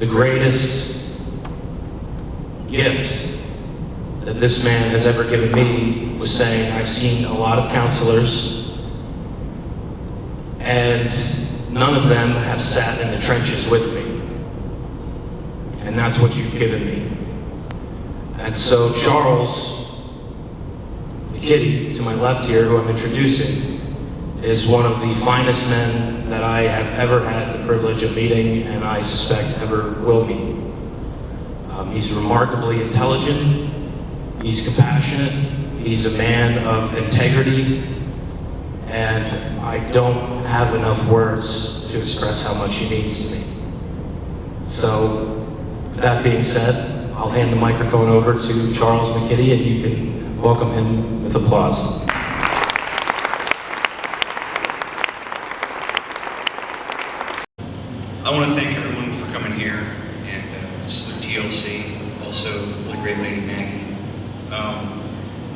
the greatest gift that this man has ever given me was saying, I've seen a lot of counselors, and none of them have sat in the trenches with me. And that's what you've given me. And so Charles, the kitty to my left here, who I'm introducing, is one of the finest men that I have ever had the privilege of meeting, and I suspect ever will meet. He's remarkably intelligent, he's compassionate, he's a man of integrity, and I don't have enough words to express how much he means to me. So, with that being said, I'll hand the microphone over to Charles McKitty, and you can welcome him with applause. I want to thank everyone for coming here, and salute TLC, also the great lady Maggie.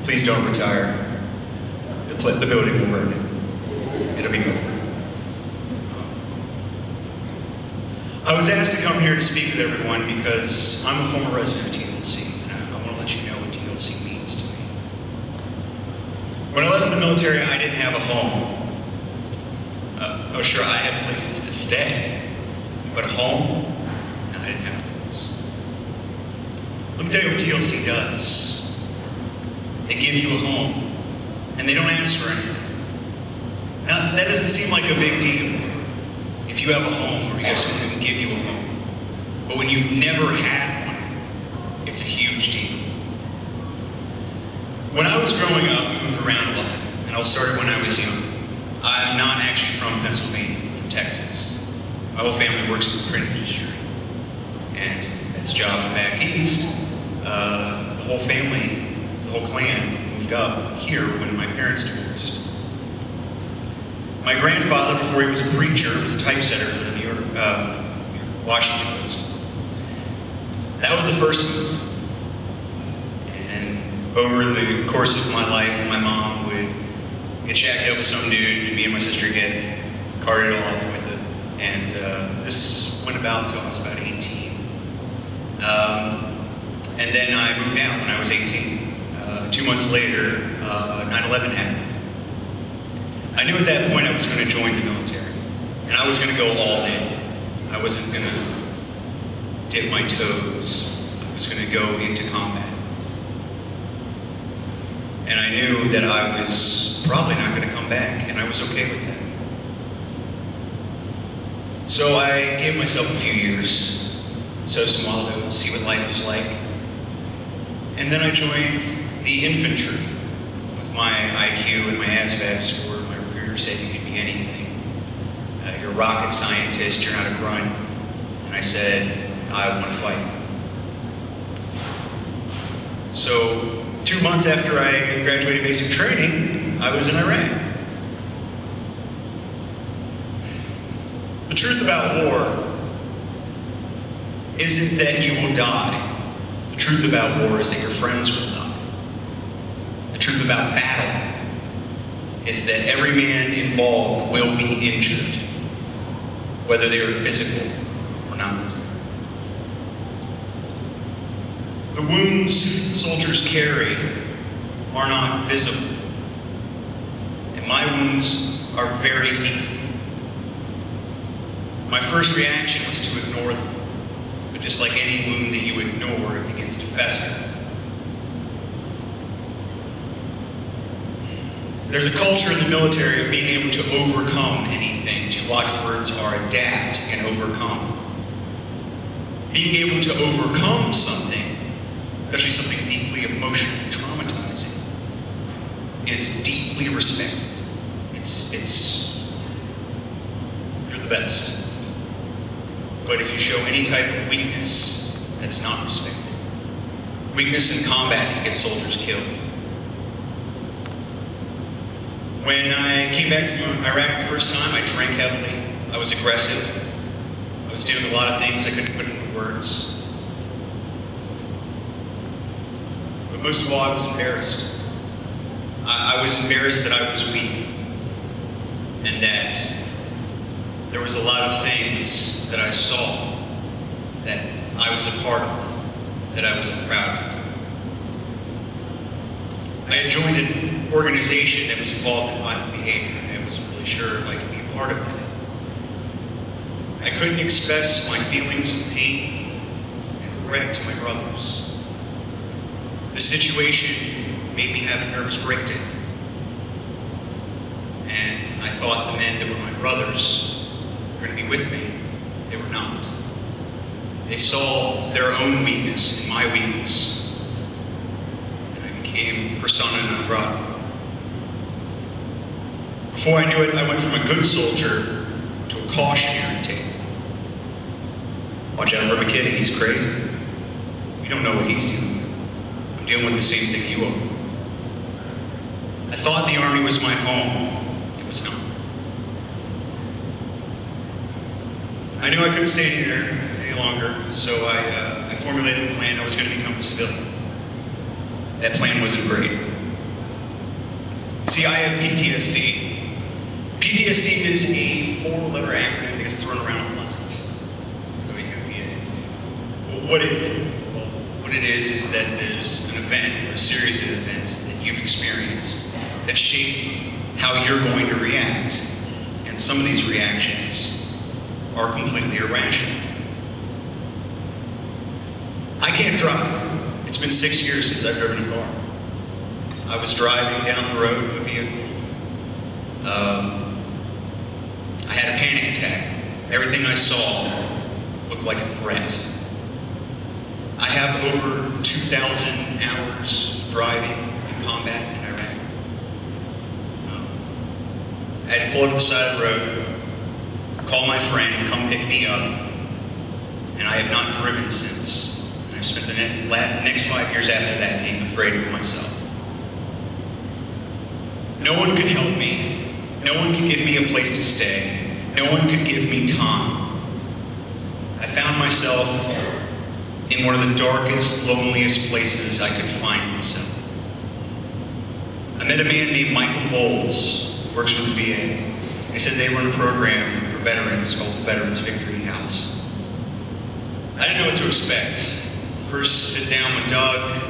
Please don't retire. The building will burn it. It'll be good. I was asked to come here to speak with everyone because I'm a former resident of TLC, and I want to let you know what TLC means to me. When I left the military, I didn't have a home. Oh sure, I had places to stay. But a home? No, I didn't have a place. Let me tell you what TLC does. They give you a home, and they don't ask for anything. Now, that doesn't seem like a big deal if you have a home or you have someone who can give you a home. But when you've never had one, it's a huge deal. When I was growing up, we moved around a lot, and I'll start when I was young. I'm not actually from Pennsylvania, I'm from Texas. My whole family works in the print industry, and since it's jobs back east, the whole family, the whole clan moved up here when my parents divorced. My grandfather, before he was a preacher, was a typesetter for the New York, Washington Post. That was the first move. And over the course of my life, my mom would get shacked up with some dude, and me and my sister get carted off with it. And this went about until I was about 18. And then I moved out when I was 18. 2 months later, 9/11 happened. I knew at that point I was going to join the military. And I was going to go all in. I wasn't going to dip my toes. I was going to go into combat. And I knew that I was probably not going to come back, and I was okay with that. So I gave myself a few years, sow some wild oats, see what life was like. And then I joined the infantry with my IQ and my ASVAB score. My recruiter said you could be anything. You're a rocket scientist, you're not a grunt. And I said, I want to fight. So 2 months after I graduated basic training, I was in Iraq. The truth about war isn't that you will die. The truth about war is that your friends will die. The truth about battle is that every man involved will be injured, whether they are physical or not. The wounds soldiers carry are not visible, and my wounds are very deep. My first reaction was to ignore them, but just like any wound that you ignore, it begins to fester. There's a culture in the military of being able to overcome anything, to watch words are adapt and overcome. Being able to overcome something, especially something deeply emotionally traumatizing, is deeply respected. You're the best. But if you show any type of weakness, that's not respected. Weakness in combat can get soldiers killed. When I came back from Iraq the first time, I drank heavily. I was aggressive. I was doing a lot of things I couldn't put into words. But most of all, I was embarrassed. I was embarrassed that I was weak, and that there was a lot of things that I saw that I was a part of, that I wasn't proud of. I had joined an organization that was involved in violent behavior, and I wasn't really sure if I could be a part of that. I couldn't express my feelings of pain and regret to my brothers. The situation made me have a nervous breakdown. And I thought the men that were my brothers were going to be with me. They were not. They saw their own weakness in my weakness. And I became persona non grata. Before I knew it, I went from a good soldier to a cautionary tale. Watch out for McKinney, he's crazy. You don't know what he's dealing with. I'm dealing with the same thing you are. I thought the Army was my home. It was not. I knew I couldn't stay there any longer, so I formulated a plan. I was going to become a civilian. That plan wasn't great. See, I have PTSD. PTSD is a four-letter acronym that gets thrown around a lot. What is it? Well, what it is that there's an event or a series of events that you've experienced that shape how you're going to react. And some of these reactions are completely irrational. I can't drive. It's been 6 years since I've driven a car. I was driving down the road in a vehicle. I had a panic attack. Everything I saw looked like a threat. I have over 2,000 hours driving in combat in Iraq. I had to pull over to the side of the road, call my friend, come pick me up, and I have not driven since. And I've spent the next 5 years after that being afraid of myself. No one could help me. No one could give me a place to stay. No one could give me time. I found myself in one of the darkest, loneliest places I could find myself. I met a man named Michael Voles, who works with the VA. He said they run a program for veterans called the Veterans Victory House. I didn't know what to expect. First sit down with Doug,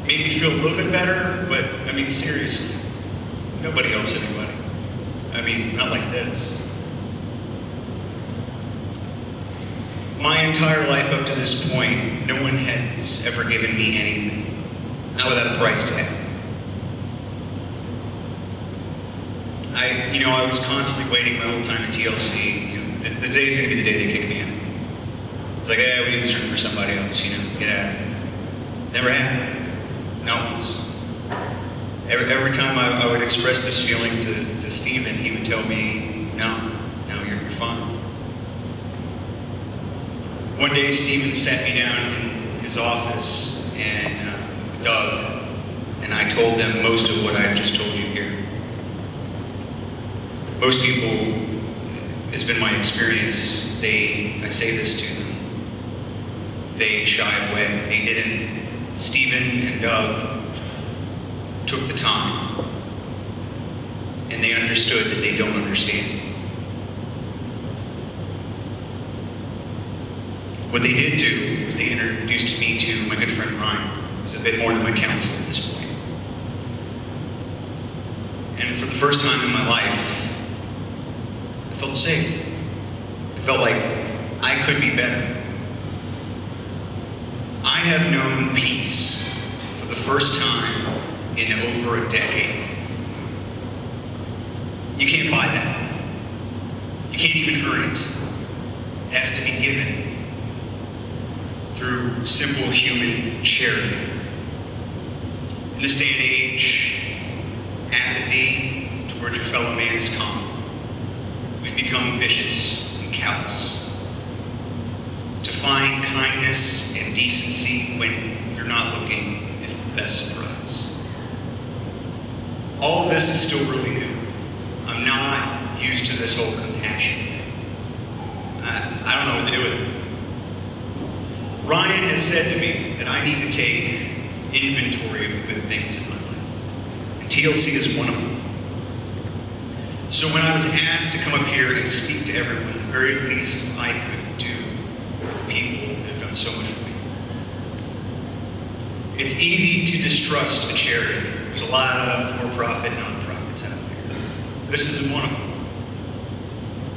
made me feel a little bit better, but I mean, seriously, nobody helps anybody. I mean, not like this. My entire life up to this point, no one has ever given me anything, not without a price tag. I was constantly waiting my whole time at TLC. The day's gonna be the day they kick me out. It's like, we need this room for somebody else, get out of here. Never happened, not once. Every time I would express this feeling to Stephen, he would tell me, no, you're fine. One day, Stephen sat me down in his office and Doug, and I told them most of what I've just told you here. Most people, it's been my experience, I say this to them, they shy away. They didn't. Stephen and Doug took the time, and they understood that they don't understand. What they did do was they introduced me to my good friend Ryan, who's a bit more than my counsel at this point. And for the first time in my life, I felt safe. I felt like I could be better. I have known peace for the first time in over a decade. You can't buy that. You can't even earn it. It has to be given through simple human charity. In this day and age, apathy towards your fellow man is common. We've become vicious and callous. To find kindness and decency when you're not looking is the best surprise. All of this is still really new. I'm not used to this whole compassion thing. I don't know what to do with it. Ryan has said to me that I need to take inventory of the good things in my life. And TLC is one of them. So when I was asked to come up here and speak to everyone, the very least I could do for the people that have done so much for me. It's easy to distrust a charity. There's a lot of for-profit nonprofits out there. This isn't one of them.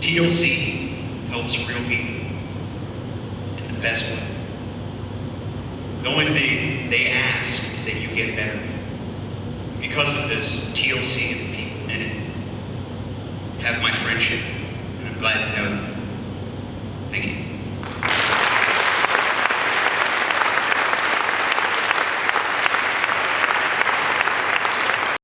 TLC helps real people in the best way. The only thing they ask is that you get better. Because of this, TLC and the people in it have my friendship, and I'm glad to know them. Thank you.